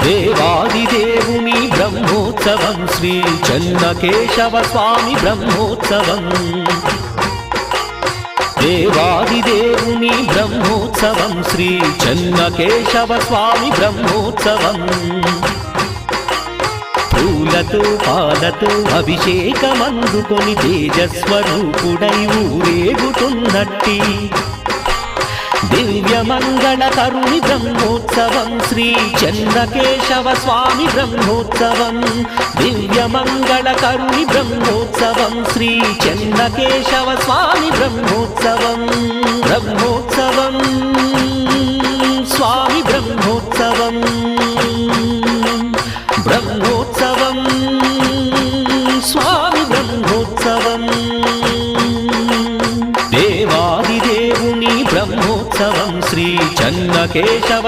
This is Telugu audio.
దేవాదిదేవుని బ్రహ్మోత్సవం శ్రీ చెన్నకేశవ స్వామి బ్రహ్మోత్సవం దేవాదిదేవుని బ్రహ్మోత్సవం శ్రీ చెన్నకేశవ స్వామి బ్రహ్మోత్సవం పూలతో పాలతో అభిషేకమందుకొని తేజస్వరూపుడై ఊరేగుతున్నట్టి దివ్యమంగళకరుని బ్రహ్మోత్సవం శ్రీ చెన్నకేశవ స్వామి బ్రహ్మోత్సవం దివ్యమంగళకరుని బ్రహ్మోత్సవం శ్రీ చెన్నకేశవ స్వామి బ్రహ్మోత్సవం బ్రహ్మోత్సవం స్వామి బ్రహ్మోత్సవం బ్రహ్మోత్సవం స్వామి బ్రహ్మోత్సవం దేవాదిదేవుని బ్రహ్మోత్సవం శ్రీ చెన్నకేశవ